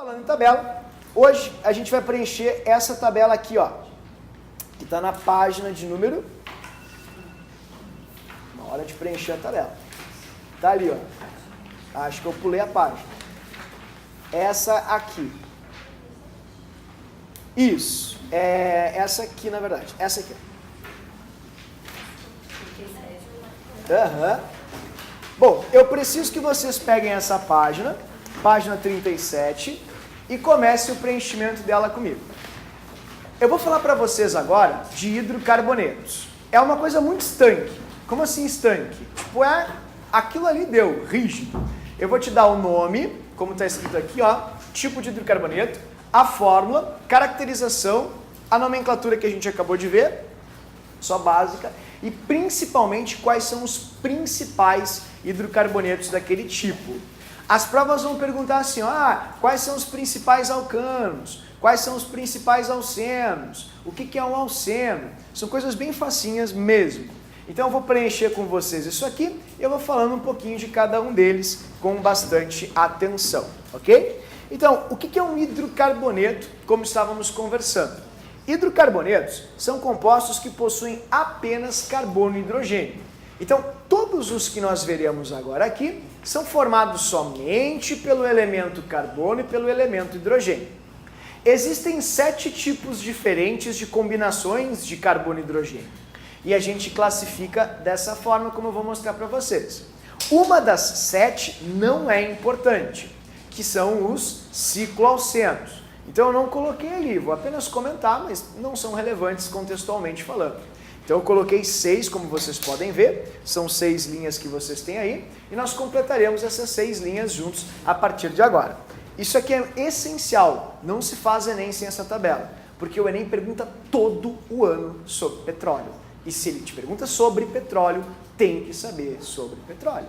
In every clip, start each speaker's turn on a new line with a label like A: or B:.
A: Falando em tabela, hoje a gente vai preencher essa tabela aqui, ó, que está na página de número... Na hora de preencher a tabela. Tá ali, ó. Acho que eu pulei a página. Essa aqui. Isso. É essa aqui, na verdade. Essa aqui. Aham. Bom, eu preciso que vocês peguem essa página, página 37, e comecem o preenchimento dela comigo. Eu vou falar para vocês agora de hidrocarbonetos. É uma coisa muito estanque. Como assim estanque? Tipo, aquilo ali deu, rígido. Eu vou te dar o nome, como está escrito aqui, ó, tipo de hidrocarboneto, a fórmula, caracterização, a nomenclatura que a gente acabou de ver, só básica, e principalmente quais são os principais hidrocarbonetos daquele tipo. As provas vão perguntar assim, quais são os principais alcanos, quais são os principais alcenos, o que é um alceno, são coisas bem facinhas mesmo. Então eu vou preencher com vocês isso aqui e eu vou falando um pouquinho de cada um deles com bastante atenção, ok? Então, o que é um hidrocarboneto, como estávamos conversando? Hidrocarbonetos são compostos que possuem apenas carbono e hidrogênio. Então, todos os que nós veremos agora aqui são formados somente pelo elemento carbono e pelo elemento hidrogênio. Existem 7 tipos diferentes de combinações de carbono e hidrogênio. E a gente classifica dessa forma, como eu vou mostrar para vocês. Uma das 7 não é importante, que são os cicloalcenos. Então eu não coloquei ali, vou apenas comentar, mas não são relevantes contextualmente falando. Então eu coloquei 6, como vocês podem ver, são 6 linhas que vocês têm aí, e nós completaremos essas 6 linhas juntos a partir de agora. Isso aqui é essencial, não se faz Enem sem essa tabela, porque o Enem pergunta todo o ano sobre petróleo. E se ele te pergunta sobre petróleo, tem que saber sobre petróleo.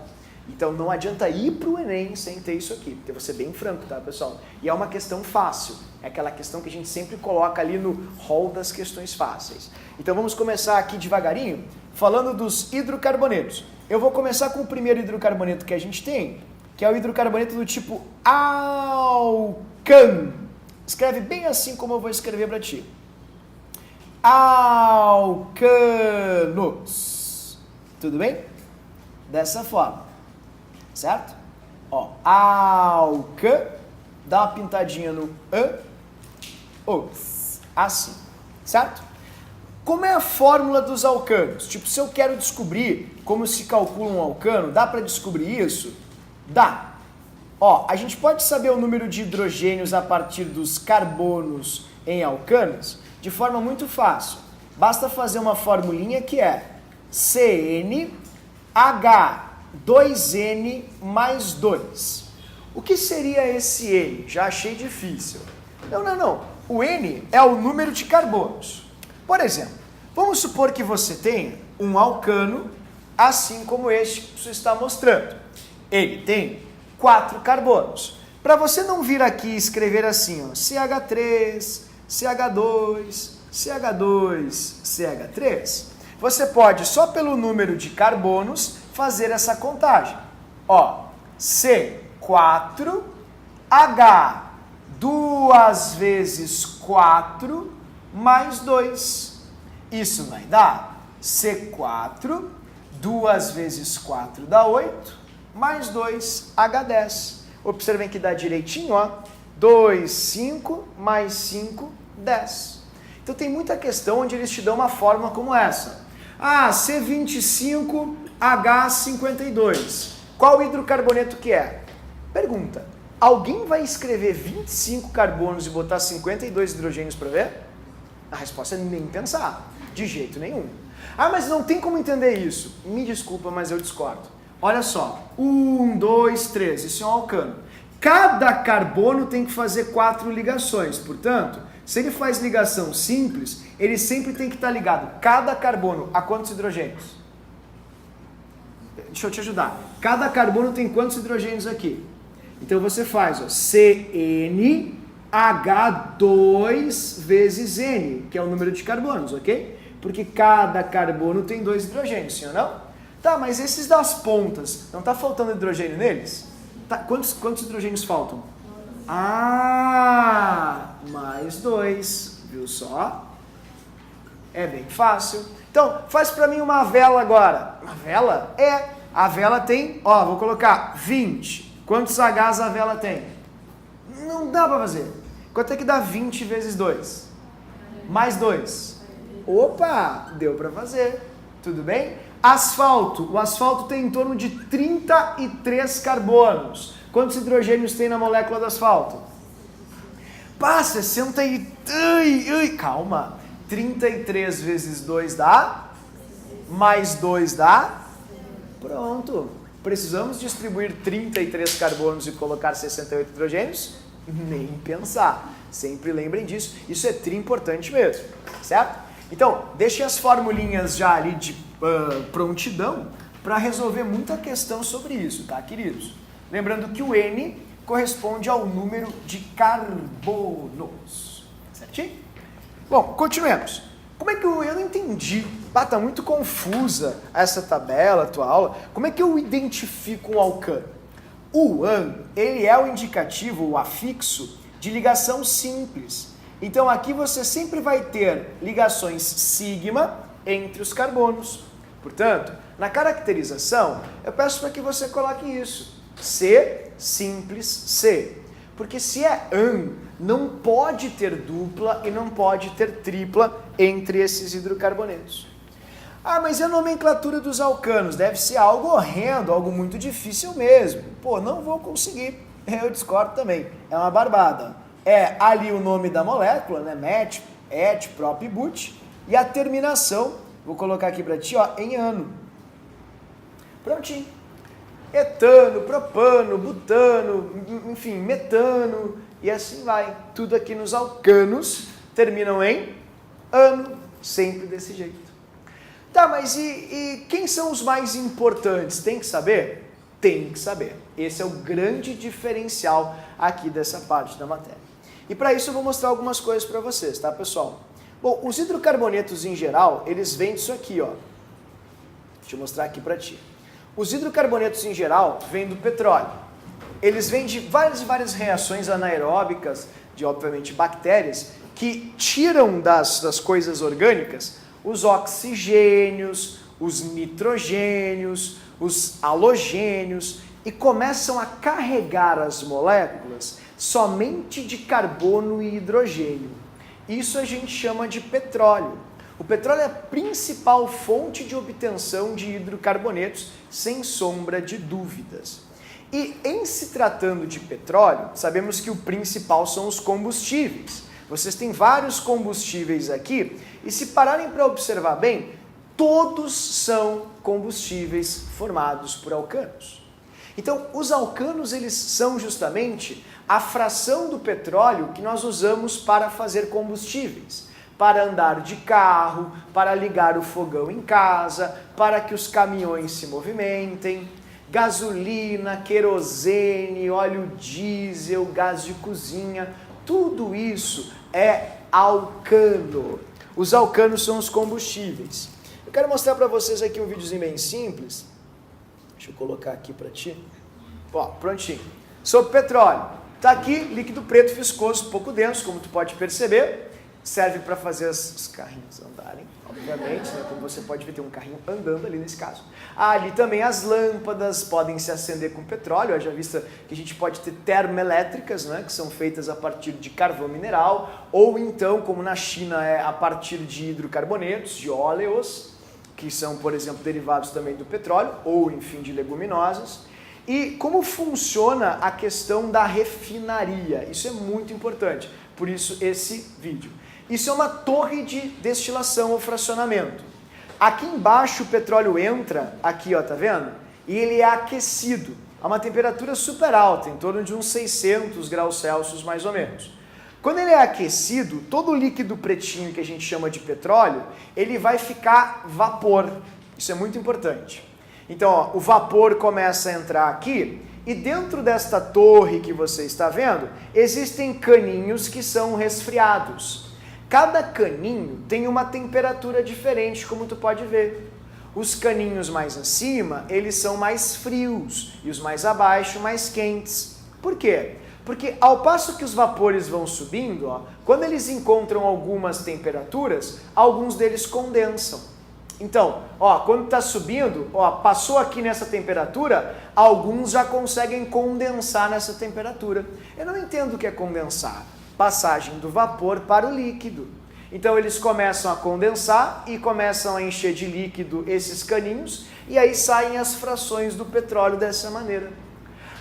A: Então não adianta ir para o Enem sem ter isso aqui, porque eu vou ser bem franco, tá, pessoal? E é uma questão fácil, é aquela questão que a gente sempre coloca ali no hall das questões fáceis. Então vamos começar aqui devagarinho, falando dos hidrocarbonetos. Eu vou começar com o primeiro hidrocarboneto que a gente tem, que é o hidrocarboneto do tipo alcano. Escreve bem assim como eu vou escrever para ti. Alcanos. Tudo bem? Dessa forma. Certo? Ó, dá uma pintadinha no os, assim. Certo? Como é a fórmula dos alcanos? Tipo, se eu quero descobrir como se calcula um alcano, dá para descobrir isso? Dá. Ó, a gente pode saber o número de hidrogênios a partir dos carbonos em alcanos de forma muito fácil. Basta fazer uma formulinha que é CnH2n mais 2. O que seria esse N? Já achei difícil. Não. O N é o número de carbonos. Por exemplo, vamos supor que você tenha um alcano, assim como este que você está mostrando. Ele tem 4 carbonos. Para você não vir aqui e escrever assim, ó, CH3, CH2, CH2, CH3, você pode, só pelo número de carbonos, fazer essa contagem. Ó, C4, H 2 vezes 4 mais 2. Isso vai dar C4, 2 vezes 4 dá 8, mais 2, H10. Observem que dá direitinho, ó. 2, 5, mais 5, 10. Então tem muita questão onde eles te dão uma fórmula como essa. C25, H52. Qual hidrocarboneto que é? Pergunta. Alguém vai escrever 25 carbonos e botar 52 hidrogênios para ver? A resposta é nem pensar. De jeito nenhum. Mas não tem como entender isso. Me desculpa, mas eu discordo. Olha só. 1, 2, 3. Isso é um alcano. Cada carbono tem que fazer 4 ligações. Portanto, se ele faz ligação simples, ele sempre tem que estar ligado. Cada carbono a quantos hidrogênios? Deixa eu te ajudar. Cada carbono tem quantos hidrogênios aqui? Então você faz, ó, CnH2 vezes N, que é o número de carbonos, ok? Porque cada carbono tem 2 hidrogênios, sim ou não? Tá, mas esses das pontas, não está faltando hidrogênio neles? Tá, quantos hidrogênios faltam? vezes 2, viu só? É bem fácil. Então, faz para mim uma vela agora. Uma vela? A vela tem, vou colocar 20. Quantos Hs a vela tem? Não dá para fazer. Quanto é que dá 20 vezes 2? Mais 2. Opa, deu para fazer. Tudo bem? Asfalto. O asfalto tem em torno de 33 carbonos. Quantos hidrogênios tem na molécula do asfalto? 60 e... Calma. 33 vezes 2 dá? Mais 2 dá? Pronto. Precisamos distribuir 33 carbonos e colocar 68 hidrogênios? Nem pensar. Sempre lembrem disso. Isso é importante mesmo. Certo? Então, deixem as formulinhas já ali de prontidão para resolver muita questão sobre isso, tá, queridos? Lembrando que o N corresponde ao número de carbonos. Certinho? Bom, continuemos. Como é que eu não entendi? Tá muito confusa essa tabela, a tua aula. Como é que eu identifico um alcano? O AN, ele é o indicativo, o afixo, de ligação simples. Então aqui você sempre vai ter ligações sigma entre os carbonos. Portanto, na caracterização, eu peço para que você coloque isso. C, simples, C. Porque se é AN, não pode ter dupla e não pode ter tripla entre esses hidrocarbonetos. Ah, mas e a nomenclatura dos alcanos? Deve ser algo horrendo, algo muito difícil mesmo. Pô, não vou conseguir. Eu discordo também. É uma barbada. É ali o nome da molécula, né? MET, ET, PROP e BUT. E a terminação, vou colocar aqui para ti, em ano. Prontinho. Etano, propano, butano, enfim, metano, e assim vai. Tudo aqui nos alcanos terminam em ano, sempre desse jeito. Tá, mas e quem são os mais importantes? Tem que saber? Tem que saber. Esse é o grande diferencial aqui dessa parte da matéria. E para isso eu vou mostrar algumas coisas para vocês, tá, pessoal? Bom, os hidrocarbonetos em geral, eles vêm disso aqui, ó. Deixa eu mostrar aqui para ti. Os hidrocarbonetos em geral vêm do petróleo. Eles vêm de várias reações anaeróbicas, de obviamente bactérias, que tiram das coisas orgânicas os oxigênios, os nitrogênios, os halogênios e começam a carregar as moléculas somente de carbono e hidrogênio. Isso a gente chama de petróleo. O petróleo é a principal fonte de obtenção de hidrocarbonetos, sem sombra de dúvidas. E em se tratando de petróleo, sabemos que o principal são os combustíveis. Vocês têm vários combustíveis aqui, e se pararem para observar bem, todos são combustíveis formados por alcanos. Então, os alcanos, eles são justamente a fração do petróleo que nós usamos para fazer combustíveis. Para andar de carro, para ligar o fogão em casa, para que os caminhões se movimentem, gasolina, querosene, óleo diesel, gás de cozinha, tudo isso é alcano. Os alcanos são os combustíveis. Eu quero mostrar para vocês aqui um videozinho bem simples. Deixa eu colocar aqui para ti. Ó, prontinho. Sobre petróleo. Tá aqui, líquido preto viscoso, pouco denso, como tu pode perceber. Serve para fazer os carrinhos andarem, obviamente, né? Como você pode ver, tem um carrinho andando ali nesse caso. Ali também as lâmpadas podem se acender com petróleo, já vista que a gente pode ter termoelétricas, né? Que são feitas a partir de carvão mineral, ou então, como na China, é a partir de hidrocarbonetos, de óleos, que são, por exemplo, derivados também do petróleo, ou, enfim, de leguminosas. E como funciona a questão da refinaria? Isso é muito importante, por isso esse vídeo. Isso é uma torre de destilação ou fracionamento. Aqui embaixo o petróleo entra, aqui ó, tá vendo? E ele é aquecido a uma temperatura super alta, em torno de uns 600 graus Celsius mais ou menos. Quando ele é aquecido, todo o líquido pretinho que a gente chama de petróleo, ele vai ficar vapor. Isso é muito importante. Então ó, o vapor começa a entrar aqui e dentro desta torre que você está vendo, existem caninhos que são resfriados. Cada caninho tem uma temperatura diferente, como tu pode ver. Os caninhos mais acima, eles são mais frios, e os mais abaixo, mais quentes. Por quê? Porque ao passo que os vapores vão subindo, ó, quando eles encontram algumas temperaturas, alguns deles condensam. Então, ó, quando está subindo, ó, passou aqui nessa temperatura, alguns já conseguem condensar nessa temperatura. Eu não entendo o que é condensar. Passagem do vapor para o líquido. Então eles começam a condensar e começam a encher de líquido esses caninhos e aí saem as frações do petróleo dessa maneira.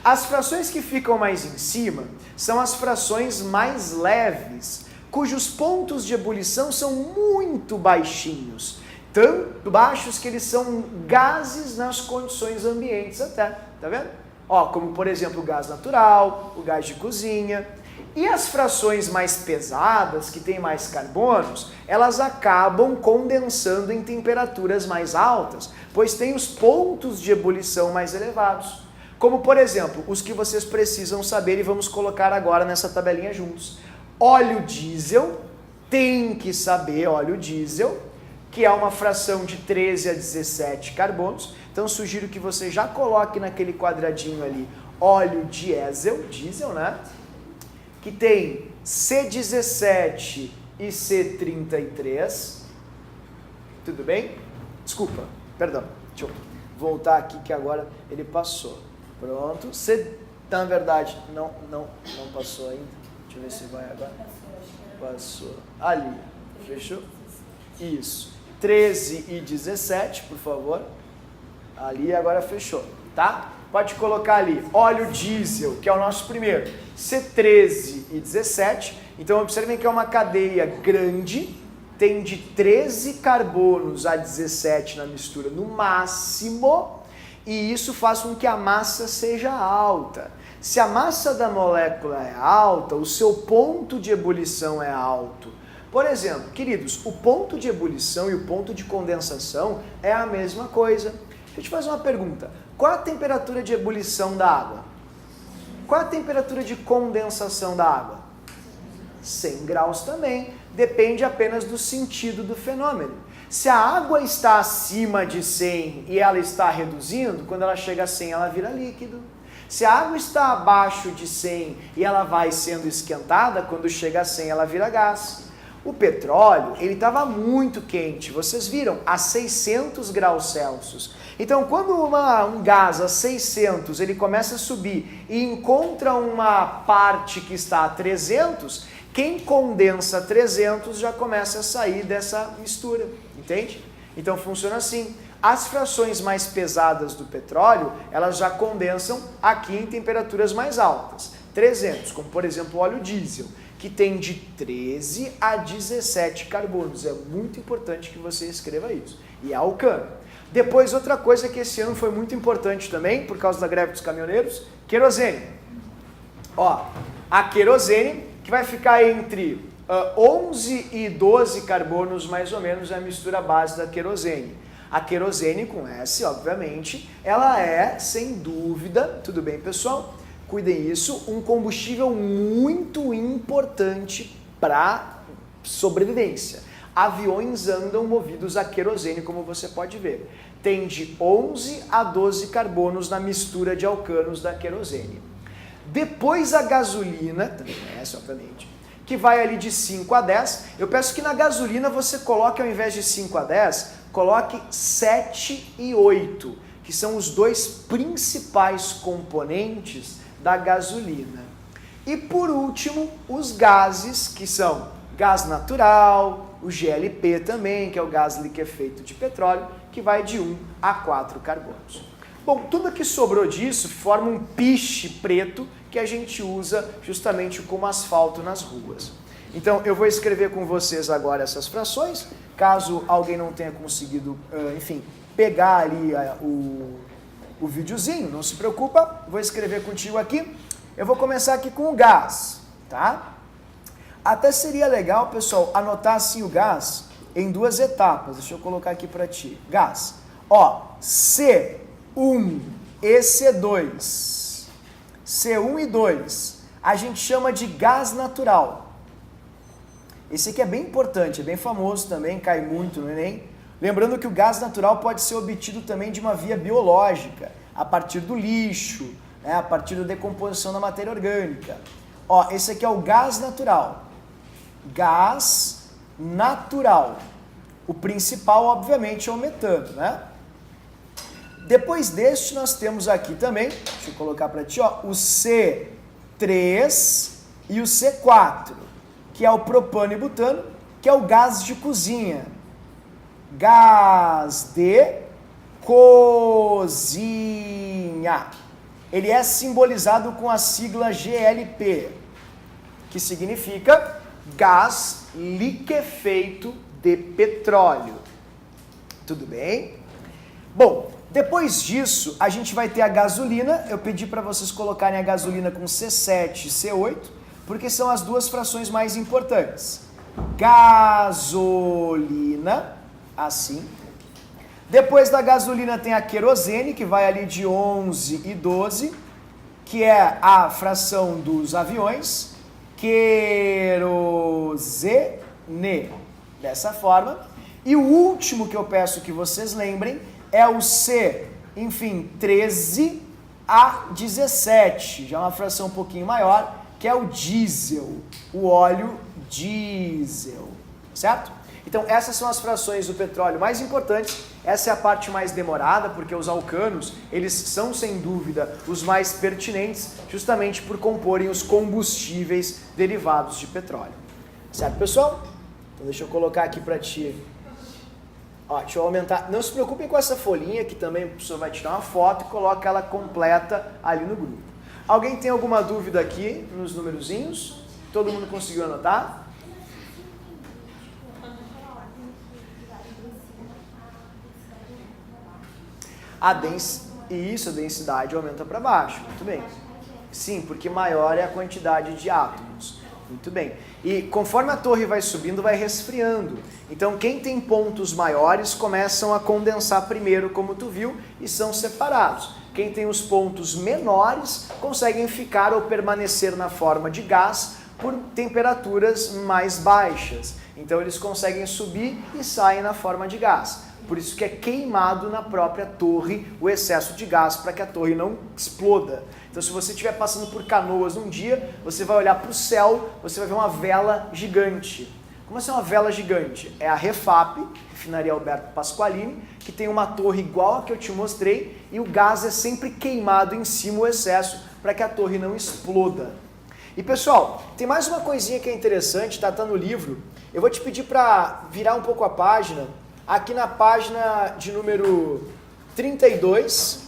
A: As frações que ficam mais em cima são as frações mais leves, cujos pontos de ebulição são muito baixinhos. Tanto baixos que eles são gases nas condições ambientes até, tá vendo? Ó, como por exemplo o gás natural, o gás de cozinha. E as frações mais pesadas, que têm mais carbonos, elas acabam condensando em temperaturas mais altas, pois têm os pontos de ebulição mais elevados. Como por exemplo, os que vocês precisam saber e vamos colocar agora nessa tabelinha juntos. Óleo diesel, tem que saber óleo diesel, que é uma fração de 13 a 17 carbonos. Então sugiro que você já coloque naquele quadradinho ali óleo diesel, né? Que tem C17 e C33. Tudo bem? Desculpa, perdão. Deixa eu voltar aqui que agora ele passou. Pronto. Na verdade, não passou ainda. Deixa eu ver se vai agora. Passou. Ali. Fechou? Isso. 13 e 17, por favor. Ali agora fechou, tá? Pode colocar ali óleo diesel, que é o nosso primeiro. C13 e 17. Então observem que é uma cadeia grande, tem de 13 carbonos a 17 na mistura no máximo, e isso faz com que a massa seja alta. Se a massa da molécula é alta, o seu ponto de ebulição é alto. Por exemplo, queridos, o ponto de ebulição e o ponto de condensação é a mesma coisa. Deixa eu te fazer uma pergunta. Qual a temperatura de ebulição da água? Qual a temperatura de condensação da água? 100 graus também. Depende apenas do sentido do fenômeno. Se a água está acima de 100 e ela está reduzindo, quando ela chega a 100 ela vira líquido. Se a água está abaixo de 100 e ela vai sendo esquentada, quando chega a 100 ela vira gás. O petróleo, ele estava muito quente, vocês viram, a 600 graus Celsius. Então, quando um gás a 600, ele começa a subir e encontra uma parte que está a 300, quem condensa 300 já começa a sair dessa mistura, entende? Então, funciona assim. As frações mais pesadas do petróleo, elas já condensam aqui em temperaturas mais altas, 300, como por exemplo o óleo diesel, que tem de 13 a 17 carbonos. É muito importante que você escreva isso. E é alcano. Depois, outra coisa que esse ano foi muito importante também, por causa da greve dos caminhoneiros, querosene. Ó, a querosene, que vai ficar entre 11 e 12 carbonos, mais ou menos, é a mistura base da querosene. A querosene, com S, obviamente, ela é, sem dúvida, tudo bem, pessoal? Cuidem isso, um combustível muito importante para sobrevivência. Aviões andam movidos a querosene, como você pode ver. Tem de 11 a 12 carbonos na mistura de alcanos da querosene. Depois a gasolina, também conhece, obviamente, que vai ali de 5 a 10. Eu peço que na gasolina você coloque, ao invés de 5 a 10, coloque 7 e 8, que são os dois principais componentes da gasolina. E por último, os gases, que são gás natural, o GLP também, que é o gás liquefeito de petróleo, que vai de 1 a 4 carbonos. Bom, tudo que sobrou disso forma um piche preto que a gente usa justamente como asfalto nas ruas. Então eu vou escrever com vocês agora essas frações, caso alguém não tenha conseguido, enfim, pegar ali o videozinho, não se preocupa, vou escrever contigo aqui. Eu vou começar aqui com o gás, tá? Até seria legal, pessoal, anotar assim o gás em duas etapas. Deixa eu colocar aqui para ti. Gás. Ó, C1 e C2. C1 e 2. A gente chama de gás natural. Esse aqui é bem importante, é bem famoso também, cai muito no Enem. Lembrando que o gás natural pode ser obtido também de uma via biológica, a partir do lixo, né, a partir da decomposição da matéria orgânica. Ó, esse aqui é o gás natural. Gás natural. O principal, obviamente, é o metano, né? Depois deste, nós temos aqui também, deixa eu colocar para ti, ó, o C3 e o C4, que é o propano e butano, que é o gás de cozinha. Gás de cozinha. Ele é simbolizado com a sigla GLP, que significa gás liquefeito de petróleo. Tudo bem? Bom, depois disso, a gente vai ter a gasolina. Eu pedi para vocês colocarem a gasolina com C7 e C8, porque são as duas frações mais importantes. Gasolina, assim. Depois da gasolina tem a querosene, que vai ali de 11 e 12, que é a fração dos aviões. Querosene, dessa forma. E o último que eu peço que vocês lembrem é o C, enfim, 13 a 17, já uma fração um pouquinho maior, que é o diesel, o óleo diesel, certo? Então essas são as frações do petróleo mais importantes. Essa é a parte mais demorada, porque os alcanos, eles são sem dúvida os mais pertinentes, justamente por comporem os combustíveis derivados de petróleo. Certo, pessoal? Então deixa eu colocar aqui para ti. Ó, deixa eu aumentar. Não se preocupem com essa folhinha, que também o professor vai tirar uma foto e coloca ela completa ali no grupo. Alguém tem alguma dúvida aqui nos numerozinhos? Todo mundo conseguiu anotar? A densidade aumenta para baixo. Muito bem. Sim, porque maior é a quantidade de átomos. Muito bem. E conforme a torre vai subindo, vai resfriando. Então, quem tem pontos maiores começam a condensar primeiro, como tu viu, e são separados. Quem tem os pontos menores conseguem ficar ou permanecer na forma de gás por temperaturas mais baixas. Então, eles conseguem subir e saem na forma de gás. Por isso que é queimado na própria torre o excesso de gás para que a torre não exploda. Então, se você estiver passando por Canoas um dia, você vai olhar para o céu, você vai ver uma vela gigante. Como assim uma vela gigante? É a Refap, Refinaria Alberto Pasqualini, que tem uma torre igual a que eu te mostrei, e o gás é sempre queimado em cima, o excesso, para que a torre não exploda. E pessoal, tem mais uma coisinha que é interessante, tá no livro. Eu vou te pedir para virar um pouco a página. Aqui na página de número 32,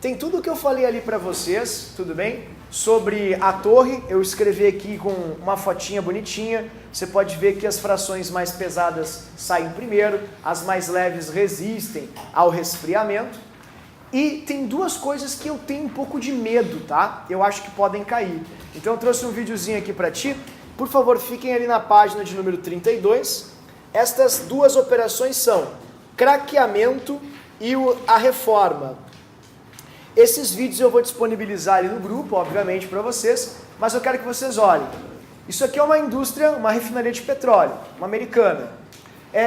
A: tem tudo o que eu falei ali para vocês, tudo bem? Sobre a torre, eu escrevi aqui com uma fotinha bonitinha. Você pode ver que as frações mais pesadas saem primeiro, as mais leves resistem ao resfriamento. E tem duas coisas que eu tenho um pouco de medo, tá? Eu acho que podem cair. Então eu trouxe um videozinho aqui para ti. Por favor, fiquem ali na página de número 32. Estas duas operações são craqueamento e a reforma. Esses vídeos eu vou disponibilizar ali no grupo, obviamente, para vocês, mas eu quero que vocês olhem. Isso aqui é uma indústria, uma refinaria de petróleo, uma americana.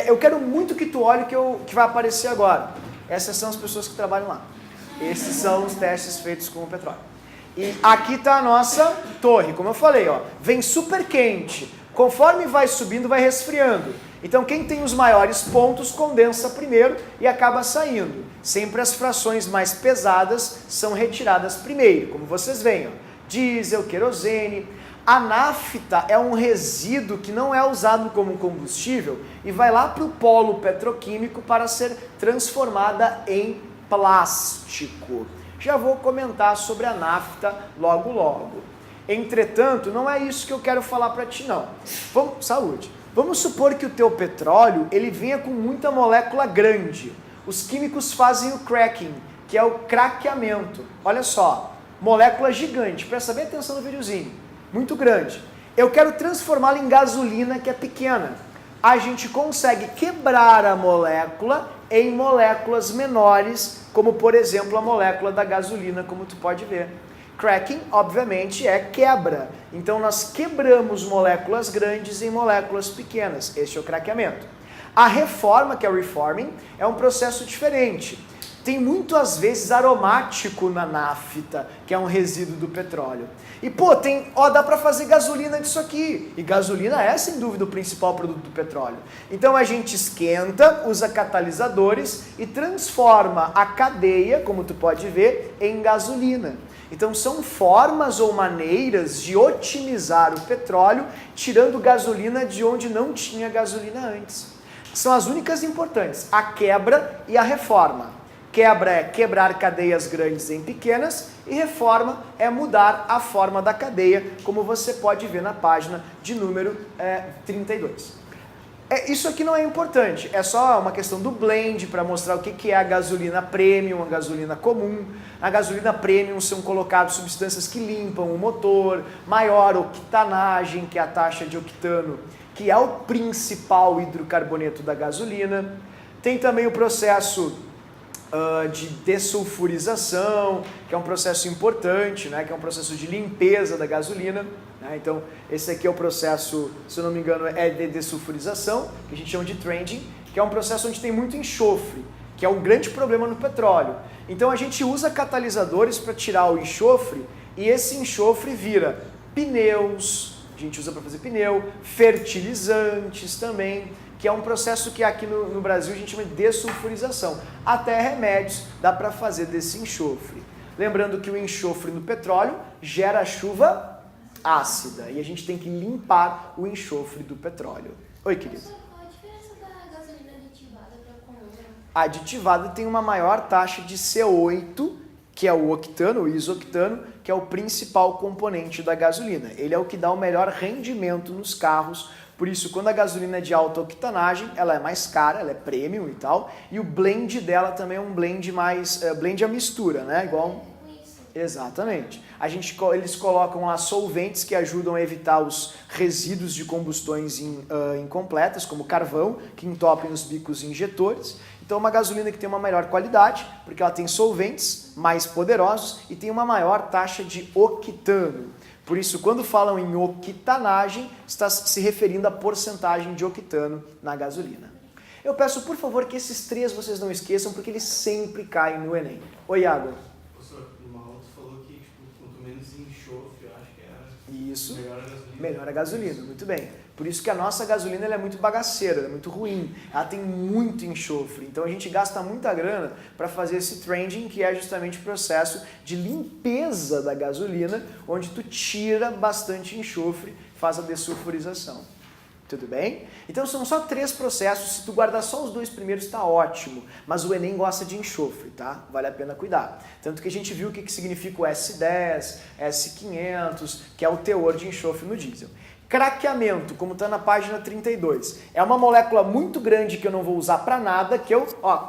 A: Eu quero muito que tu olhe o que vai aparecer agora. Essas são as pessoas que trabalham lá. Esses são os testes feitos com o petróleo. E aqui está a nossa torre, como eu falei, ó, vem super quente. Conforme vai subindo, vai resfriando. Então quem tem os maiores pontos condensa primeiro e acaba saindo. Sempre as frações mais pesadas são retiradas primeiro, como vocês veem. Ó. Diesel, querosene. A nafta é um resíduo que não é usado como combustível e vai lá para o polo petroquímico para ser transformada em plástico. Já vou comentar sobre a nafta logo. Entretanto, não é isso que eu quero falar para ti não. Saúde. Vamos supor que o teu petróleo ele venha com muita molécula grande. Os químicos fazem o cracking, que é o craqueamento. Olha só, molécula gigante. Presta bem atenção no videozinho. Muito grande. Eu quero transformá-la em gasolina, que é pequena. A gente consegue quebrar a molécula em moléculas menores, como por exemplo a molécula da gasolina, como tu pode ver. Cracking, obviamente, é quebra. Então, nós quebramos moléculas grandes em moléculas pequenas. Este é o craqueamento. A reforma, que é o reforming, é um processo diferente. tem muito, às vezes, aromático na nafta, que é um resíduo do petróleo. E, pô, dá para fazer gasolina disso aqui. E gasolina é, sem dúvida, o principal produto do petróleo. Então a gente esquenta, usa catalisadores e transforma a cadeia, como tu pode ver, em gasolina. Então são formas ou maneiras de otimizar o petróleo, tirando gasolina de onde não tinha gasolina antes. São as únicas importantes, a quebra e a reforma. Quebra é quebrar cadeias grandes em pequenas e reforma é mudar a forma da cadeia, como você pode ver na página de número 32. Isso aqui não é importante, é só uma questão do blend para mostrar o que é a gasolina premium, a gasolina comum. Na gasolina premium são colocadas substâncias que limpam o motor, maior octanagem, que é a taxa de octano, que é o principal hidrocarboneto da gasolina. Tem também o processo de dessulfurização, que é um processo importante, né, que é um processo de limpeza da gasolina. Né? Então, esse aqui é o processo, se eu não me engano, é de dessulfurização, que a gente chama de trending, que é um processo onde tem muito enxofre, que é um grande problema no petróleo. Então, a gente usa catalisadores para tirar o enxofre, e esse enxofre vira pneus, a gente usa para fazer pneu, fertilizantes também, que é um processo que aqui no Brasil a gente chama de dessulfurização. Até remédios dá para fazer desse enxofre. Lembrando que o enxofre no petróleo gera chuva ácida e a gente tem que limpar o enxofre do petróleo. Oi, querido.
B: Qual a diferença da gasolina aditivada para a comum?
A: A aditivada tem uma maior taxa de CO8, que é o octano, o isoctano, que é o principal componente da gasolina. Ele é o que dá o melhor rendimento nos carros. Por isso, quando a gasolina é de alta octanagem, ela é mais cara, ela é premium e tal, e o blend dela também é um blend mais, blend à mistura, né? Igual... Exatamente. Eles colocam lá solventes que ajudam a evitar os resíduos de combustões incompletas, como carvão, que entopem os bicos injetores. Então, uma gasolina que tem uma melhor qualidade, porque ela tem solventes mais poderosos e tem uma maior taxa de octano. Por isso, quando falam em octanagem, está se referindo à porcentagem de octano na gasolina. Eu peço, por favor, que esses três vocês não esqueçam, porque eles sempre caem no Enem. Oi, Iago.
C: Professor, numa aula tu falou que quanto menos enxofre, eu acho que era...
A: Isso.
C: Melhor a gasolina.
A: Melhor a gasolina, muito bem. Por isso que a nossa gasolina ela é muito bagaceira, ela é muito ruim. Ela tem muito enxofre. Então a gente gasta muita grana para fazer esse trending, que é justamente o processo de limpeza da gasolina, onde tu tira bastante enxofre, faz a dessulfurização. Tudo bem? Então são só 3 processos, se tu guardar só os 2 primeiros está ótimo, mas o Enem gosta de enxofre, tá? Vale a pena cuidar. Tanto que a gente viu o que significa o S10, S500, que é o teor de enxofre no diesel. Craqueamento, como está na página 32, é uma molécula muito grande que eu não vou usar para nada, que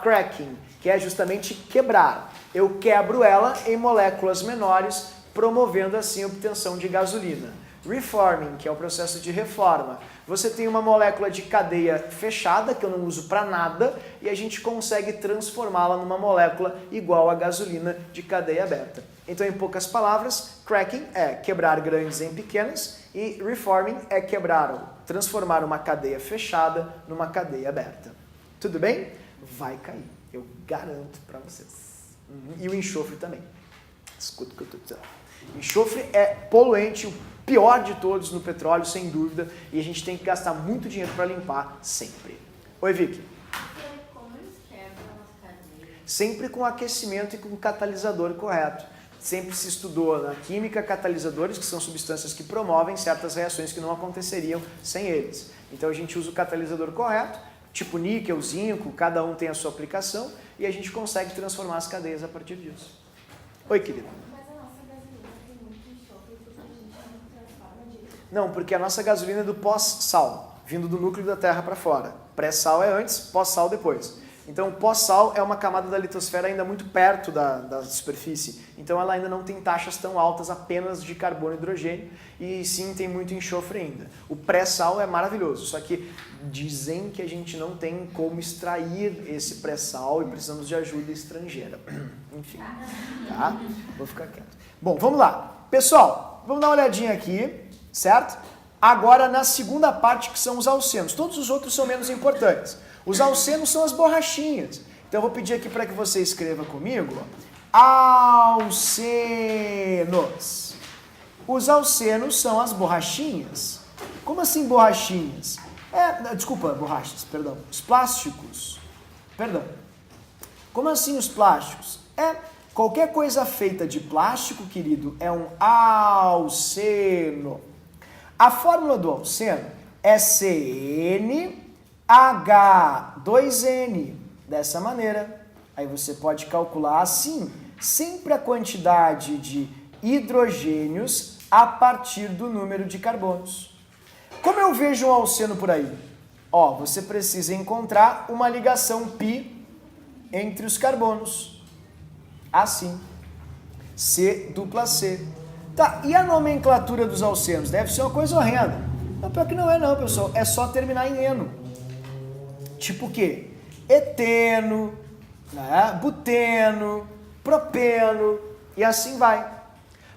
A: cracking, que é justamente quebrar. Eu quebro ela em moléculas menores, promovendo assim a obtenção de gasolina. Reforming, que é o processo de reforma. Você tem uma molécula de cadeia fechada, que eu não uso para nada, e a gente consegue transformá-la numa molécula igual à gasolina de cadeia aberta. Então, em poucas palavras, cracking é quebrar grandes em pequenas e reforming é transformar uma cadeia fechada numa cadeia aberta. Tudo bem? Vai cair, eu garanto para vocês. E o enxofre também. Escuta o que eu estou dizendo. Enxofre é poluente, o pior de todos no petróleo, sem dúvida, e a gente tem que gastar muito dinheiro para limpar sempre. Oi, Vicky.
B: Como eles quebram as cadeias?
A: Sempre com aquecimento e com catalisador correto. Sempre se estudou na química catalisadores, que são substâncias que promovem certas reações que não aconteceriam sem eles. Então a gente usa o catalisador correto, tipo níquel, zinco, cada um tem a sua aplicação, e a gente consegue transformar as cadeias a partir disso. Oi, querido.
B: Mas a nossa gasolina tem muito enxofre, porque a gente não transforma disso.
A: Não, porque a nossa gasolina é do pós-sal, vindo do núcleo da Terra para fora. Pré-sal é antes, pós-sal depois. Então, o pós-sal é uma camada da litosfera ainda muito perto da superfície. Então, ela ainda não tem taxas tão altas apenas de carbono e hidrogênio. E sim, tem muito enxofre ainda. O pré-sal é maravilhoso, só que dizem que a gente não tem como extrair esse pré-sal e precisamos de ajuda estrangeira. Enfim, tá? Vou ficar quieto. Bom, vamos lá. Pessoal, vamos dar uma olhadinha aqui, certo? Agora, na segunda parte, que são os alcenos. Todos os outros são menos importantes. Os alcenos são as borrachinhas, Então eu vou pedir aqui para que você escreva comigo. Alcenos. Os alcenos são as borrachinhas. Como assim borrachinhas? Desculpa, borrachas, perdão. Os plásticos. Perdão. Como assim os plásticos? Qualquer coisa feita de plástico, querido, é um alceno. A fórmula do alceno é CnH2n. Dessa maneira. Aí você pode calcular assim, sempre a quantidade de hidrogênios a partir do número de carbonos. Como eu vejo um alceno por aí? Você precisa encontrar uma ligação π entre os carbonos. Assim. C dupla C. Tá, e a nomenclatura dos alcenos? Deve ser uma coisa horrenda. Não, pior que não é não, pessoal. É só terminar em eno. Tipo o quê? Eteno, né? Buteno, propeno e assim vai.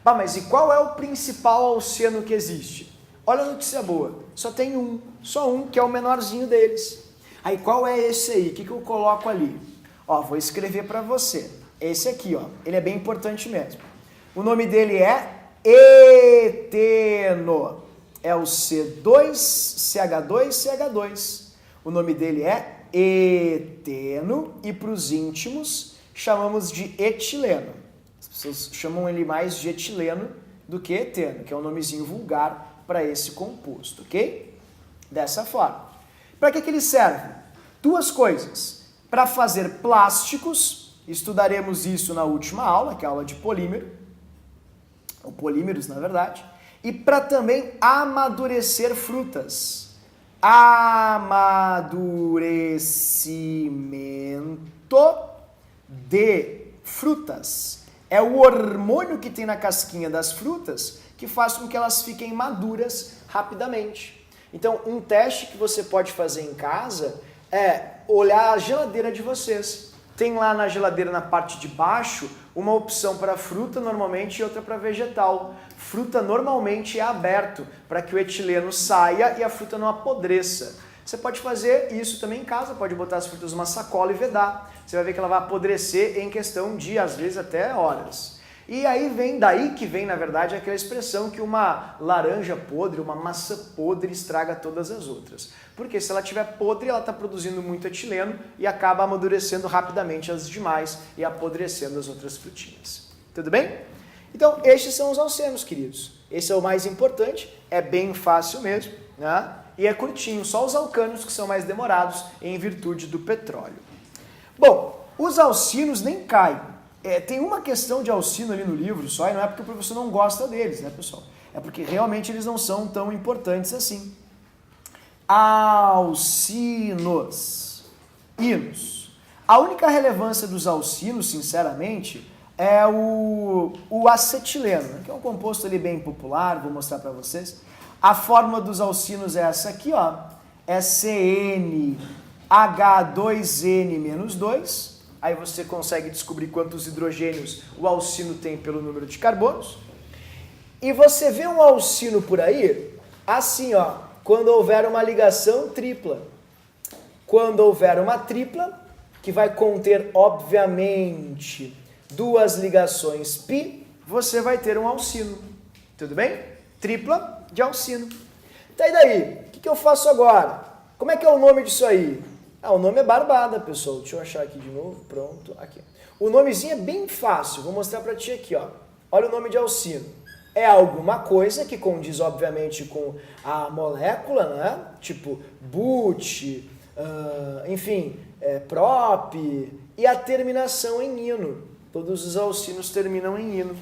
A: Mas e qual é o principal alceno que existe? Olha a notícia boa. Só tem um. Só um, que é o menorzinho deles. Aí qual é esse aí? O que eu coloco ali? Vou escrever para você. Esse aqui, ele é bem importante mesmo. O nome dele é eteno. É o C2CH2CH2. O nome dele é eteno e para os íntimos chamamos de etileno. As pessoas chamam ele mais de etileno do que eteno, que é um nomezinho vulgar para esse composto, ok? Dessa forma. Para que ele serve? Duas coisas. Para fazer plásticos, estudaremos isso na última aula, que é a aula de polímero, ou polímeros, na verdade, e para também amadurecer frutas. Amadurecimento de frutas. É o hormônio que tem na casquinha das frutas que faz com que elas fiquem maduras rapidamente. Então, um teste que você pode fazer em casa é olhar a geladeira de vocês. Tem lá na geladeira, na parte de baixo, uma opção para fruta normalmente e outra para vegetal. Fruta normalmente é aberto para que o etileno saia e a fruta não apodreça. Você pode fazer isso também em casa, pode botar as frutas numa sacola e vedar. Você vai ver que ela vai apodrecer em questão de, às vezes, até horas. E aí daí que vem, na verdade, aquela expressão que uma laranja podre, uma maçã podre estraga todas as outras. Porque se ela estiver podre, ela está produzindo muito etileno e acaba amadurecendo rapidamente as demais e apodrecendo as outras frutinhas. Tudo bem? Então, estes são os alcenos, queridos. Esse é o mais importante, é bem fácil mesmo, né? E é curtinho, só os alcanos que são mais demorados em virtude do petróleo. Bom, os alcinos nem caem. Tem uma questão de alcino ali no livro só, e não é porque o professor não gosta deles, né, pessoal? É porque realmente eles não são tão importantes assim. Alcinos. Hinos. A única relevância dos alcinos, sinceramente, é o acetileno, que é um composto ali bem popular, vou mostrar para vocês. A fórmula dos alcinos é essa aqui, é CnH2n-2. Aí você consegue descobrir quantos hidrogênios o alcino tem pelo número de carbonos. E você vê um alcino por aí, assim, quando houver uma ligação tripla. Quando houver uma tripla, que vai conter, obviamente, duas ligações π, você vai ter um alcino. Tudo bem? Tripla de alcino. Tá, e daí? O que eu faço agora? Como é que é o nome disso aí? O nome é barbada, pessoal. Deixa eu achar aqui de novo. Pronto, aqui. O nomezinho é bem fácil. Vou mostrar para ti aqui, Olha o nome de alcino. É alguma coisa que condiz, obviamente, com a molécula, né? Tipo but, enfim, prop, e a terminação em ino. Todos os alcinos terminam em ino.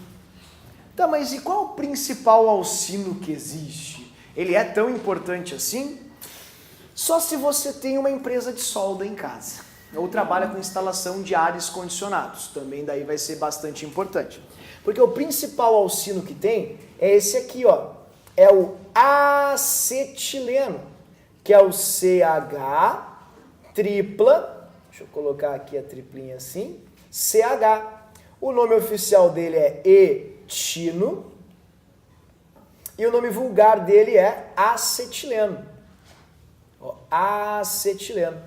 A: Tá, mas e qual o principal alcino que existe? Ele é tão importante assim? Só se você tem uma empresa de solda em casa, ou trabalha com instalação de ares condicionados, também daí vai ser bastante importante. Porque o principal alcino que tem é esse aqui, é o acetileno, que é o CH tripla, deixa eu colocar aqui a triplinha assim, CH. O nome oficial dele é etino, e o nome vulgar dele é acetileno. Acetileno.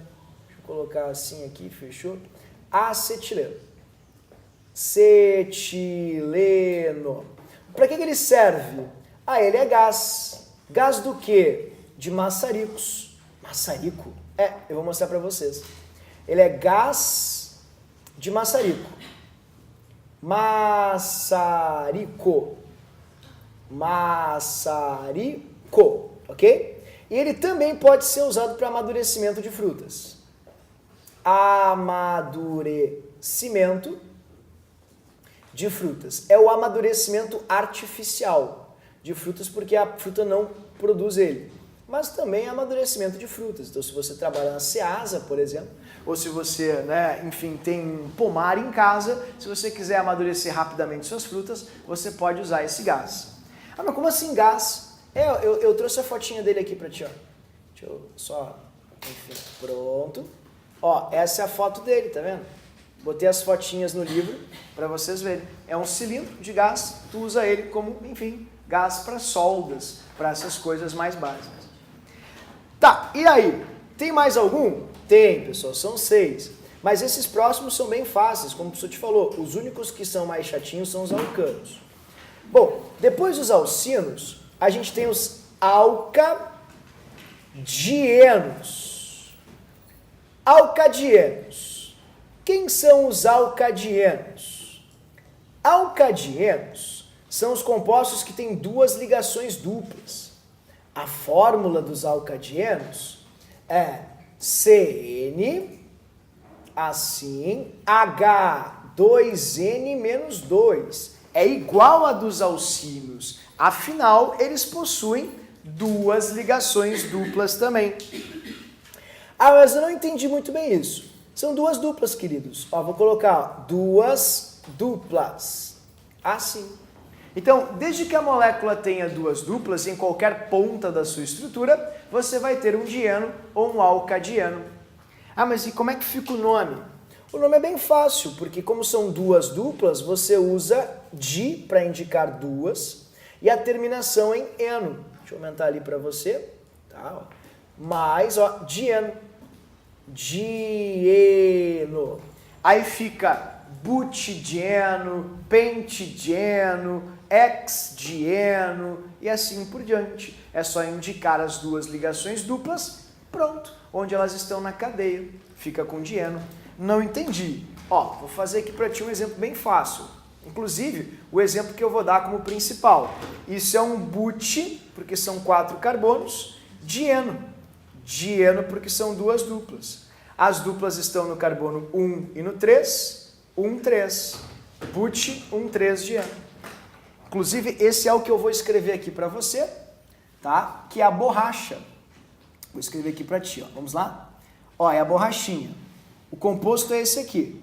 A: Deixa eu colocar assim aqui, fechou? acetileno. Cetileno. Para que ele serve? Ah, ele é gás. Gás do quê? De maçaricos. Maçarico? Eu vou mostrar para vocês. Ele é gás de maçarico. Maçarico. Maçarico, ok? E ele também pode ser usado para amadurecimento de frutas. Amadurecimento de frutas. É o amadurecimento artificial de frutas, porque a fruta não produz ele. Mas também é amadurecimento de frutas. Então, se você trabalha na Ceasa, por exemplo, ou se você, enfim, tem um pomar em casa, se você quiser amadurecer rapidamente suas frutas, você pode usar esse gás. Ah, mas como assim gás? Eu trouxe a fotinha dele aqui para ti, ó. Deixa eu só... Enfim, pronto. Ó, essa é a foto dele, tá vendo? Botei as fotinhas no livro para vocês verem. É um cilindro de gás, tu usa ele como, enfim, gás para soldas, para essas coisas mais básicas. Tá, e aí? Tem mais algum? Tem, pessoal, são 6. Mas esses próximos são bem fáceis, como o professor te falou. Os únicos que são mais chatinhos são os alcanos. Bom, depois dos alcinos, a gente tem os alcadienos. Alcadienos. Quem são os alcadienos? Alcadienos são os compostos que têm duas ligações duplas. A fórmula dos alcadienos é CN, assim, H2N menos 2. É igual a dos alcínios. Afinal, eles possuem duas ligações duplas também. Ah, mas eu não entendi muito bem isso. São duas duplas, queridos. Ó, vou colocar duas duplas. Assim. Então, desde que a molécula tenha duas duplas em qualquer ponta da sua estrutura, você vai ter um dieno ou um alcadieno. Ah, mas e como é que fica o nome? O nome é bem fácil, porque como são duas duplas, você usa di para indicar duas e a terminação em eno. Deixa eu aumentar ali para você. Tá, ó. Mais, ó, dieno. Dieno. Aí fica butidieno, pentidieno, hexdieno e assim por diante. É só indicar as duas ligações duplas, pronto. Onde elas estão na cadeia, fica com dieno. Não entendi. Ó, vou fazer aqui para ti um exemplo bem fácil. Inclusive, o exemplo que eu vou dar como principal. Isso é um buti, porque são 4 carbonos, dieno. Dieno porque são duas duplas. As duplas estão no carbono 1 e no 3, 1, 3. Buti, 1, 3, dieno. Inclusive, esse é o que eu vou escrever aqui para você, tá? Que é a borracha. Vou escrever aqui para ti, ó. Vamos lá? Ó, é a borrachinha. O composto é esse aqui.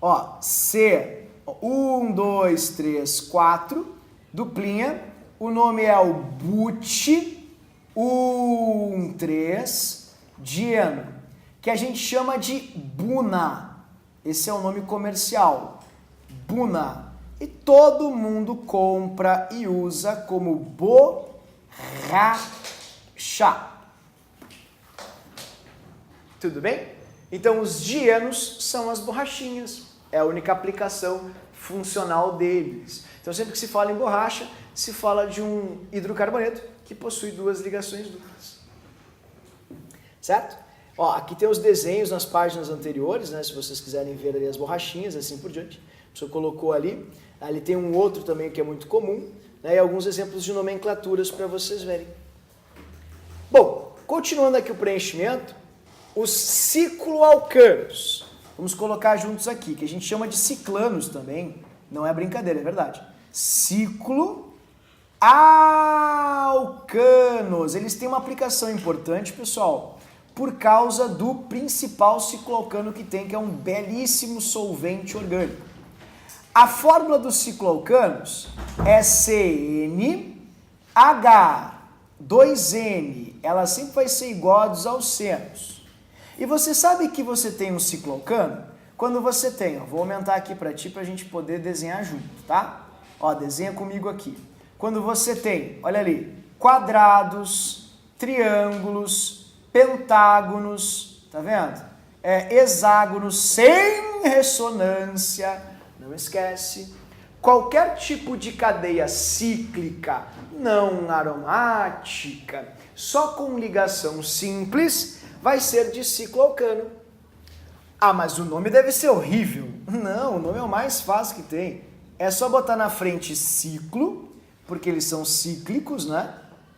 A: Ó, C, 1, 2, 3, 4, duplinha. O nome é o buti, 1, 3, dieno, que a gente chama de buna. Esse é o nome comercial. Buna. E todo mundo compra e usa como borracha. Tudo bem? Então, os dienos são as borrachinhas. É a única aplicação funcional deles. Então, sempre que se fala em borracha, se fala de um hidrocarboneto que possui duas ligações duplas. Certo? Ó, aqui tem os desenhos nas páginas anteriores, né? Se vocês quiserem ver ali as borrachinhas, assim por diante. O professor colocou ali. Ali tem um outro também que é muito comum, né? E alguns exemplos de nomenclaturas para vocês verem. Bom, continuando aqui o preenchimento, os cicloalcanos. Vamos colocar juntos aqui, que a gente chama de ciclanos também. Não é brincadeira, é verdade. Cicloalcanos. Eles têm uma aplicação importante, pessoal, por causa do principal cicloalcano que tem, que é um belíssimo solvente orgânico. A fórmula dos cicloalcanos é CnH2n. Ela sempre vai ser igual a dos alcenos. E você sabe que você tem um cicloalcano? Quando você tem, ó, vou aumentar aqui para ti para a gente poder desenhar junto, tá? Ó, desenha comigo aqui. Quando você tem, olha ali, quadrados, triângulos, pentágonos, tá vendo? hexágono sem ressonância, não esquece. Qualquer tipo de cadeia cíclica não aromática, só com ligação simples, vai ser de cicloalcano. Ah, mas o nome deve ser horrível. Não, o nome é o mais fácil que tem. É só botar na frente ciclo, porque eles são cíclicos, né?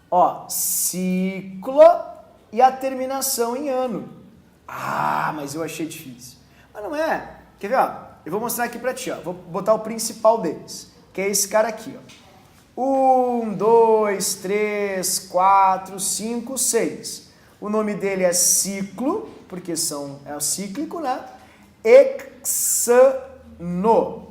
A: Ó, ciclo e a terminação em ano. Ah, mas eu achei difícil. Mas não é. Quer ver, ó? Eu vou mostrar aqui pra ti, ó. Vou botar o principal deles, que é esse cara aqui, ó. 1, 2, 3, 4, 5, 6. O nome dele é ciclo, porque é o cíclico, né? Hexano.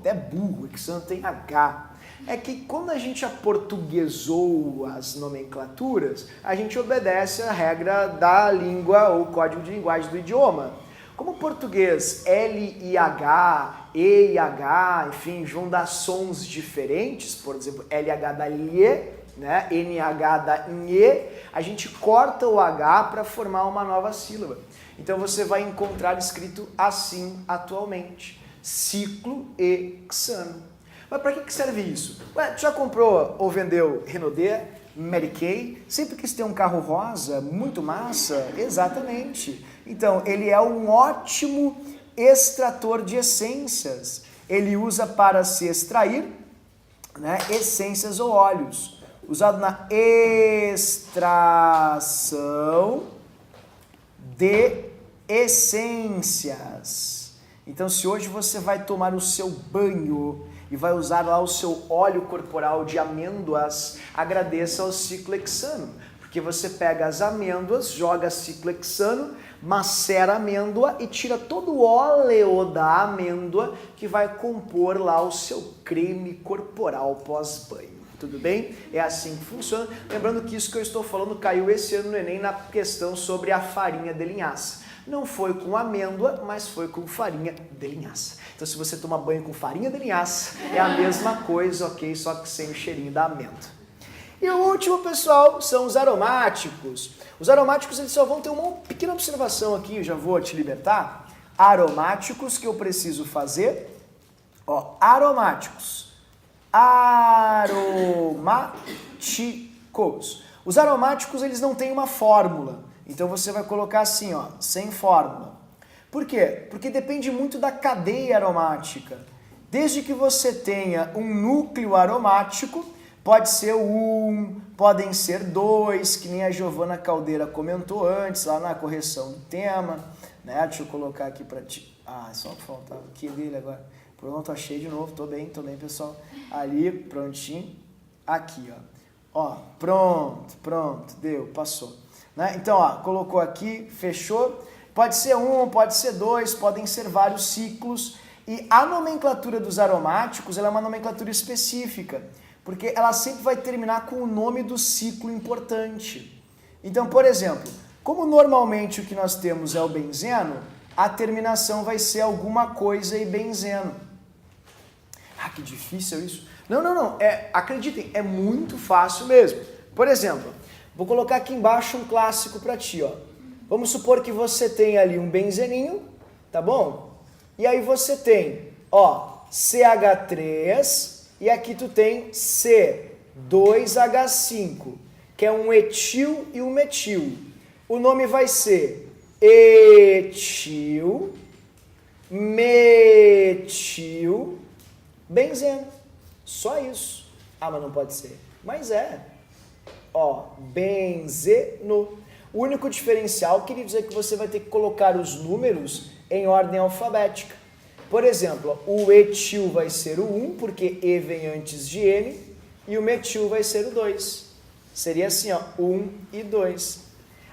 A: É burro, hexano tem H. É que quando a gente aportuguesou as nomenclaturas, a gente obedece a regra da língua ou código de linguagem do idioma. Como o português L e H, E e H, enfim, vão dar sons diferentes, por exemplo, LH da LE, né? NH da NE, a gente corta o H para formar uma nova sílaba. Então você vai encontrar escrito assim atualmente, ciclo hexano. Mas para que serve isso? Ué, tu já comprou ou vendeu Renaudet, Mary Kay? Sempre quis ter um carro rosa, muito massa? Exatamente. Então, ele é um ótimo extrator de essências. Ele usa para se extrair, né, essências ou óleos. Usado na extração de essências. Então, se hoje você vai tomar o seu banho e vai usar lá o seu óleo corporal de amêndoas, agradeça ao ciclo hexano, porque você pega as amêndoas, joga ciclo hexano, macera a amêndoa e tira todo o óleo da amêndoa que vai compor lá o seu creme corporal pós-banho. Tudo bem? É assim que funciona. Lembrando que isso que eu estou falando caiu esse ano no Enem na questão sobre a farinha de linhaça. Não foi com amêndoa, mas foi com farinha de linhaça. Então, se você toma banho com farinha de linhaça, é a mesma coisa, ok? Só que sem o cheirinho da amêndoa. E o último, pessoal, são os aromáticos. Os aromáticos, eles só vão ter uma pequena observação aqui, eu já vou te libertar. Aromáticos que eu preciso fazer. Ó, aromáticos. Aromáticos. Os aromáticos, eles não têm uma fórmula. Então você vai colocar assim, ó, sem fórmula. Por quê? Porque depende muito da cadeia aromática. Desde que você tenha um núcleo aromático, pode ser um, podem ser dois, que nem a Giovana Caldeira comentou antes, lá na correção do tema. Né? Deixa eu colocar aqui para ti. Ah, só faltava aqui dele agora. Pronto, achei de novo, tô bem, pessoal. Ali, prontinho. Aqui, ó. Ó, pronto, deu, passou. Né? Então, ó, colocou aqui, fechou. Pode ser um, pode ser dois, podem ser vários ciclos. E a nomenclatura dos aromáticos, ela é uma nomenclatura específica, porque ela sempre vai terminar com o nome do ciclo importante. Então, por exemplo, como normalmente o que nós temos é o benzeno, a terminação vai ser alguma coisa e benzeno. Ah, que difícil isso. Não. Acreditem, é muito fácil mesmo. Por exemplo, vou colocar aqui embaixo um clássico para ti, ó. Vamos supor que você tem ali um benzeninho, tá bom? E aí você tem, ó, CH3 e aqui tu tem C2H5, que é um etil e um metil. O nome vai ser etil, metil, benzeno. Só isso. Ah, mas não pode ser. Mas é. Ó, benzeno. O único diferencial, queridos, é que você vai ter que colocar os números em ordem alfabética. Por exemplo, o etil vai ser o 1, porque E vem antes de N, e o metil vai ser o 2. Seria assim, ó, 1 e 2.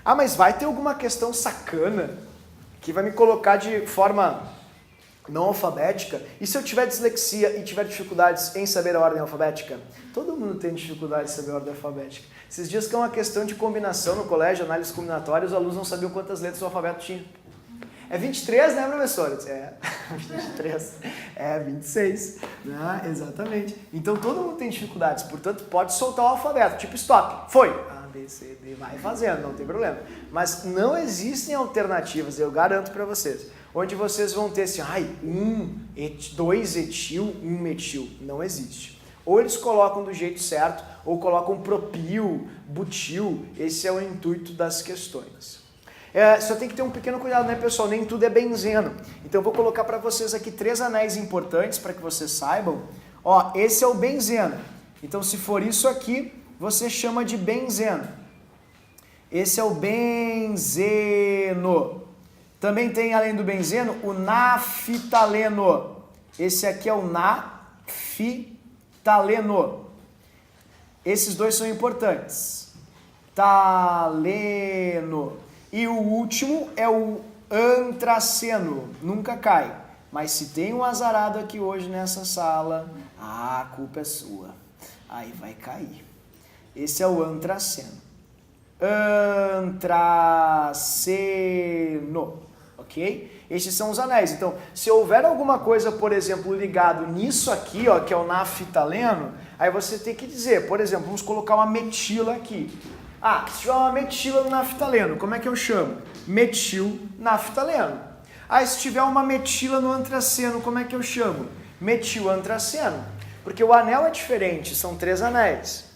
A: Ah, mas vai ter alguma questão sacana que vai me colocar de forma não alfabética? E se eu tiver dislexia e tiver dificuldades em saber a ordem alfabética? Todo mundo tem dificuldade de saber a ordem alfabética. Esses dias que é uma questão de combinação no colégio, análise combinatória, os alunos não sabiam quantas letras o alfabeto tinha. É 23, né, professor? É, 23. É 26. Né? Exatamente. Então todo mundo tem dificuldades, portanto pode soltar o alfabeto. Tipo stop. Foi. A, B, B, C, D, vai fazendo, não tem problema. Mas não existem alternativas, eu garanto para vocês, onde vocês vão ter assim, dois etil, um metil. Não existe. Ou eles colocam do jeito certo, ou colocam propil, butil. Esse é o intuito das questões. Só tem que ter um pequeno cuidado, né, pessoal? Nem tudo é benzeno. Então eu vou colocar para vocês aqui 3 anéis importantes para que vocês saibam. Ó, esse é o benzeno. Então se for isso aqui, você chama de benzeno. Esse é o benzeno. Também tem, além do benzeno, o naftaleno. Esse aqui é o naftaleno. Esses dois são importantes. Taleno. E o último é o antraceno. Nunca cai. Mas se tem um azarado aqui hoje nessa sala, a culpa é sua. Aí vai cair. Esse é o antraceno. Antraceno. Ok? Estes são os anéis. Então, se houver alguma coisa, por exemplo, ligado nisso aqui, ó, que é o naftaleno, aí você tem que dizer, por exemplo, vamos colocar uma metila aqui. Ah, se tiver uma metila no naftaleno, como é que eu chamo? Metil-naftaleno. Ah, se tiver uma metila no antraceno, como é que eu chamo? Metil-antraceno. Porque o anel é diferente, são 3 anéis.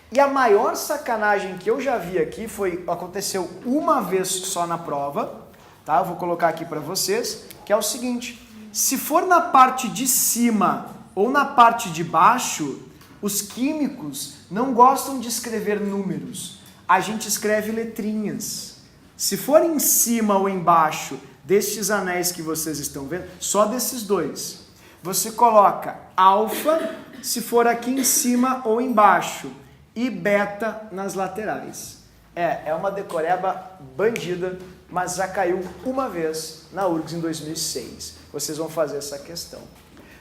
A: E a maior sacanagem que eu já vi aqui aconteceu uma vez só na prova, tá? Eu vou colocar aqui para vocês, que é o seguinte: se for na parte de cima ou na parte de baixo, os químicos não gostam de escrever números. A gente escreve letrinhas. Se for em cima ou embaixo destes anéis que vocês estão vendo, só desses dois, você coloca alfa se for aqui em cima ou embaixo e beta nas laterais. É uma decoreba bandida, mas já caiu uma vez na URGS em 2006. Vocês vão fazer essa questão.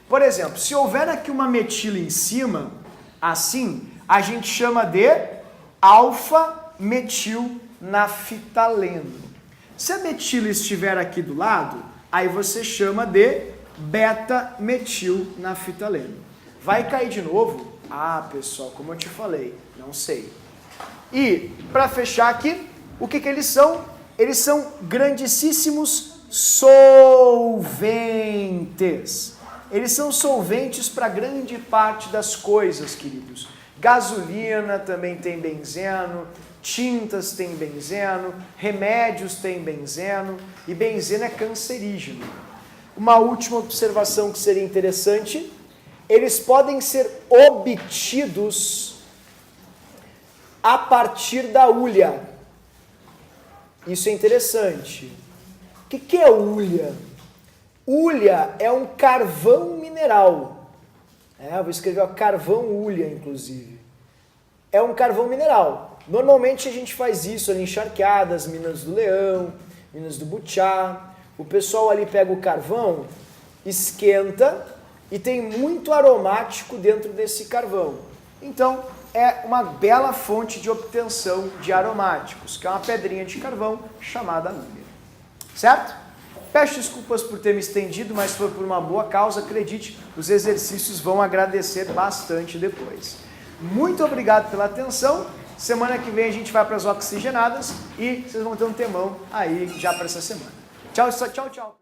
A: Por exemplo, se houver aqui uma metila em cima, assim, a gente chama de alfa-metil-naftaleno. Se a metila estiver aqui do lado, aí você chama de beta-metil-naftaleno. Vai cair de novo? Ah, pessoal, como eu te falei, não sei. E, para fechar aqui, o que eles são? Eles são grandíssimos solventes. Eles são solventes para grande parte das coisas, queridos. Gasolina também tem benzeno, tintas tem benzeno, remédios tem benzeno, e benzeno é cancerígeno. Uma última observação que seria interessante: eles podem ser obtidos a partir da hulha. Isso é interessante. O que é hulha? Hulha é um carvão mineral. Eu vou escrever carvão hulha, inclusive. É um carvão mineral. Normalmente a gente faz isso ali em Charqueadas, Minas do Leão, Minas do Butiá. O pessoal ali pega o carvão, esquenta e tem muito aromático dentro desse carvão. Então, é uma bela fonte de obtenção de aromáticos, que é uma pedrinha de carvão chamada hulha. Certo? Peço desculpas por ter me estendido, mas foi por uma boa causa. Acredite, os exercícios vão agradecer bastante depois. Muito obrigado pela atenção. Semana que vem a gente vai para as oxigenadas e vocês vão ter um temão aí já para essa semana. Tchau, tchau, tchau.